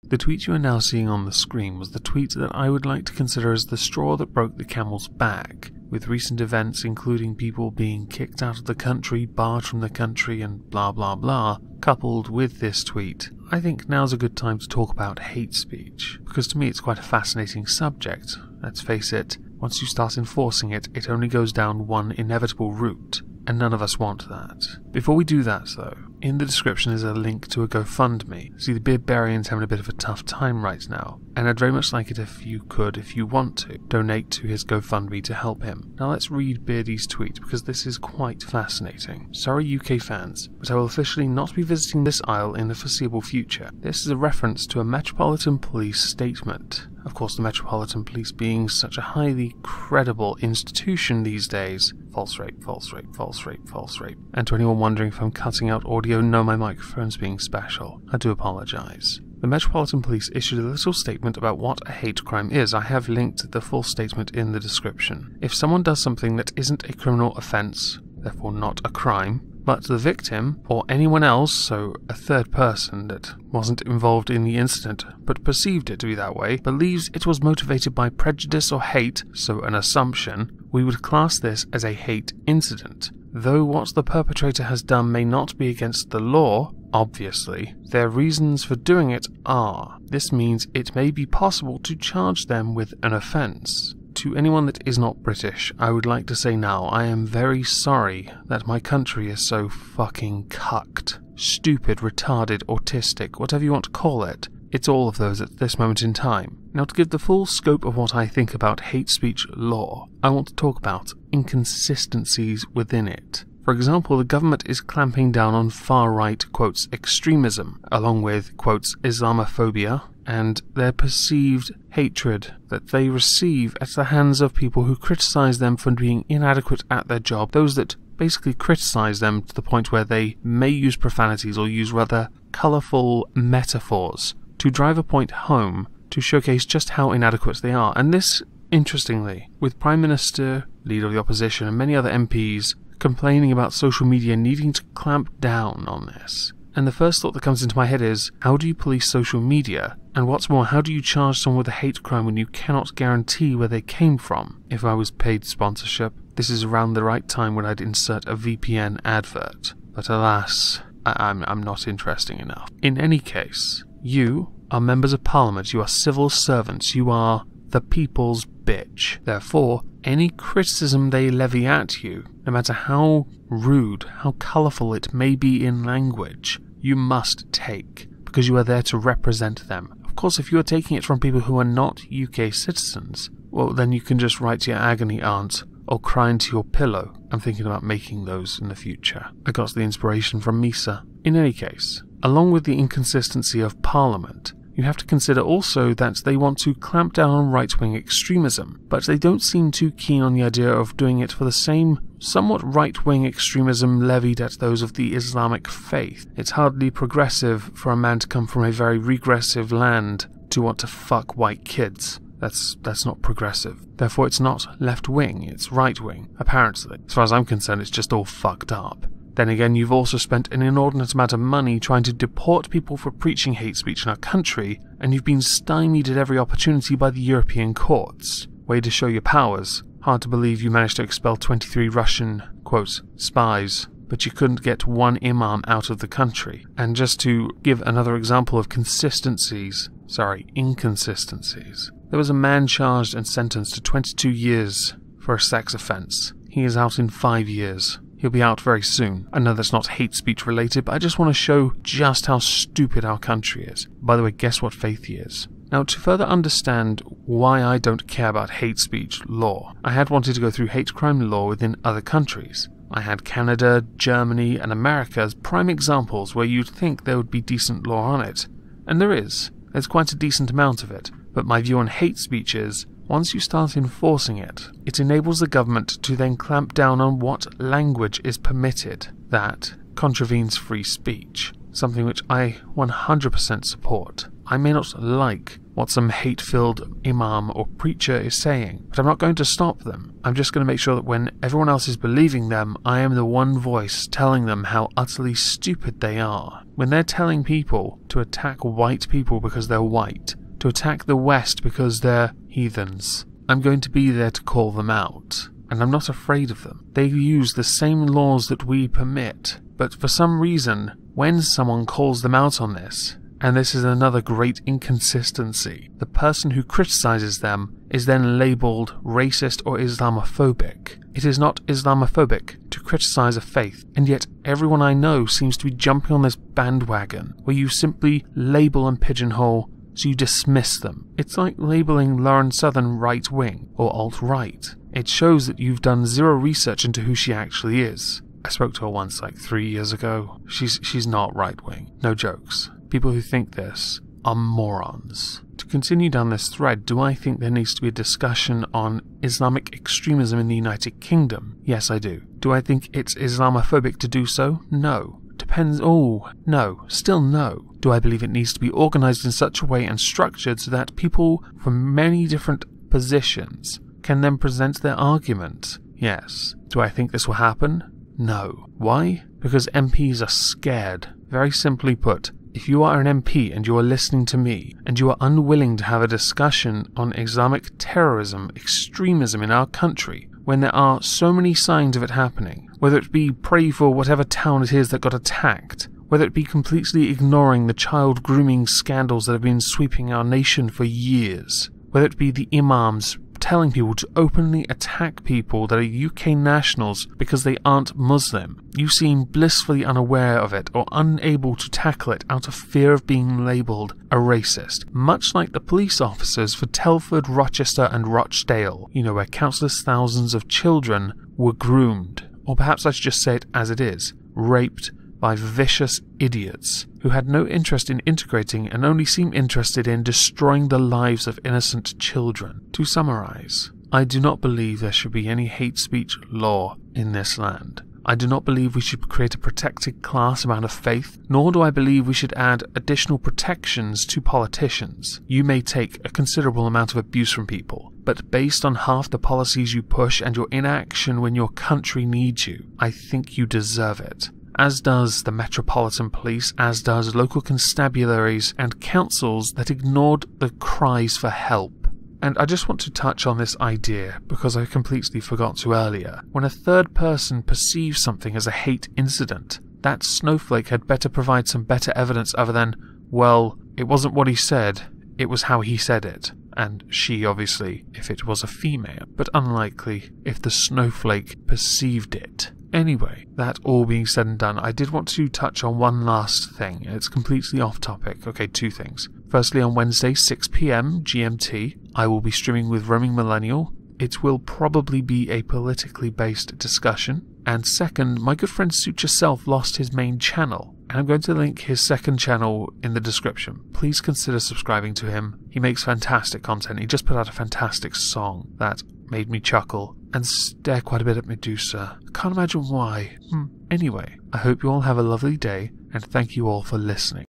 The tweet you are now seeing on the screen was the tweet that I would like to consider as the straw that broke the camel's back, with recent events including people being kicked out of the country, barred from the country, and blah blah blah, coupled with this tweet. I think now's a good time to talk about hate speech, because to me it's quite a fascinating subject. Let's face it, once you start enforcing it, it only goes down one inevitable route, and none of us want that. Before we do that though, in the description is a link to a GoFundMe. See, the Beardbarian's having a bit of a tough time right now, and I'd very much like it if you could, if you want to, donate to his GoFundMe to help him. Now let's read Beardy's tweet, because this is quite fascinating. Sorry UK fans, but I will officially not be visiting this isle in the foreseeable future. This is a reference to a Metropolitan Police statement. Of course, the Metropolitan Police being such a highly credible institution these days. False rape, false rape, false rape, false rape. And to anyone wondering if I'm cutting out audio, no, my microphone's being special. I do apologise. The Metropolitan Police issued a little statement about what a hate crime is. I have linked the full statement in the description. If someone does something that isn't a criminal offence, therefore not a crime, but the victim, or anyone else, so a third person that wasn't involved in the incident but perceived it to be that way, believes it was motivated by prejudice or hate, so an assumption, we would class this as a hate incident. Though what the perpetrator has done may not be against the law, obviously, their reasons for doing it are. This means it may be possible to charge them with an offence. To anyone that is not British, I would like to say now, I am very sorry that my country is so fucking cucked. Stupid, retarded, autistic, whatever you want to call it. It's all of those at this moment in time. Now, to give the full scope of what I think about hate speech law, I want to talk about inconsistencies within it. For example, the government is clamping down on far-right, quotes, extremism, along with, quotes, Islamophobia, and their perceived hatred that they receive at the hands of people who criticize them for being inadequate at their job, those that basically criticize them to the point where they may use profanities or use rather colourful metaphors to drive a point home to showcase just how inadequate they are. And this, interestingly, with Prime Minister, Leader of the Opposition, and many other MPs complaining about social media needing to clamp down on this. And the first thought that comes into my head is, how do you police social media? And what's more, how do you charge someone with a hate crime when you cannot guarantee where they came from? If I was paid sponsorship, this is around the right time when I'd insert a VPN advert. But alas, I'm not interesting enough. In any case, you are members of parliament, you are civil servants, you are the people's bitch. Therefore, any criticism they levy at you, no matter how rude, how colourful it may be in language, you must take, because you are there to represent them. Of course, if you are taking it from people who are not UK citizens, well, then you can just write to your agony aunt or cry into your pillow. I'm thinking about making those in the future. I got the inspiration from Misa. In any case, along with the inconsistency of Parliament, you have to consider also that they want to clamp down on right-wing extremism, but they don't seem too keen on the idea of doing it for the same somewhat right-wing extremism levied at those of the Islamic faith. It's hardly progressive for a man to come from a very regressive land to want to fuck white kids. That's not progressive. Therefore, it's not left-wing, it's right-wing, apparently. As far as I'm concerned, it's just all fucked up. Then again, you've also spent an inordinate amount of money trying to deport people for preaching hate speech in our country, and you've been stymied at every opportunity by the European courts. Way to show your powers. Hard to believe you managed to expel 23 Russian, quote, spies, but you couldn't get one imam out of the country. And just to give another example of inconsistencies, there was a man charged and sentenced to 22 years for a sex offence. He is out in 5 years. He'll be out very soon. I know that's not hate speech related, but I just want to show just how stupid our country is. By the way, guess what faith he is? Now, to further understand why I don't care about hate speech law, I had wanted to go through hate crime law within other countries. I had Canada, Germany, and America as prime examples where you'd think there would be decent law on it. And there is. There's quite a decent amount of it. But my view on hate speech is, once you start enforcing it, it enables the government to then clamp down on what language is permitted. That contravenes free speech, something which I 100% support. I may not like what some hate-filled imam or preacher is saying, but I'm not going to stop them. I'm just going to make sure that when everyone else is believing them, I am the one voice telling them how utterly stupid they are. When they're telling people to attack white people because they're white, to attack the West because they're heathens, I'm going to be there to call them out. And I'm not afraid of them. They use the same laws that we permit, but for some reason, when someone calls them out on this, and this is another great inconsistency, the person who criticizes them is then labeled racist or Islamophobic. It is not Islamophobic to criticize a faith, and yet everyone I know seems to be jumping on this bandwagon where you simply label and pigeonhole, so you dismiss them. It's like labeling Lauren Southern right-wing or alt-right. It shows that you've done zero research into who she actually is. I spoke to her once like 3 years ago. She's not right-wing. No jokes. People who think this are morons. To continue down this thread, do I think there needs to be a discussion on Islamic extremism in the United Kingdom? Yes, I do. Do I think it's Islamophobic to do so? No. Depends. Oh, no. Still no. Do I believe it needs to be organised in such a way and structured so that people from many different positions can then present their argument? Yes. Do I think this will happen? No. Why? Because MPs are scared. Very simply put, if you are an MP and you are listening to me, and you are unwilling to have a discussion on Islamic terrorism, extremism in our country, when there are so many signs of it happening, whether it be pray for whatever town it is that got attacked, whether it be completely ignoring the child grooming scandals that have been sweeping our nation for years, whether it be the imams telling people to openly attack people that are UK nationals because they aren't Muslim, you seem blissfully unaware of it or unable to tackle it out of fear of being labelled a racist, much like the police officers for Telford, Rochester and Rochdale, where countless thousands of children were groomed, or perhaps I should just say it as it is, raped by vicious idiots who had no interest in integrating and only seemed interested in destroying the lives of innocent children. To summarize, I do not believe there should be any hate speech law in this land. I do not believe we should create a protected class amount of faith, nor do I believe we should add additional protections to politicians. You may take a considerable amount of abuse from people, but based on half the policies you push and your inaction when your country needs you, I think you deserve it. As does the Metropolitan Police, as does local constabularies and councils that ignored the cries for help. And I just want to touch on this idea, because I completely forgot to earlier. When a third person perceives something as a hate incident, that snowflake had better provide some better evidence other than, well, it wasn't what he said, it was how he said it. And she, obviously, if it was a female, but unlikely if the snowflake perceived it. Anyway, that all being said and done, I did want to touch on one last thing. It's completely off topic. Okay, two things. Firstly, on Wednesday, 6 PM GMT, I will be streaming with Roaming Millennial. It will probably be a politically based discussion. And second, my good friend Suit Yourself lost his main channel, and I'm going to link his second channel in the description. Please consider subscribing to him. He makes fantastic content. He just put out a fantastic song that made me chuckle and stare quite a bit at Medusa. I can't imagine why. Anyway, I hope you all have a lovely day, and thank you all for listening.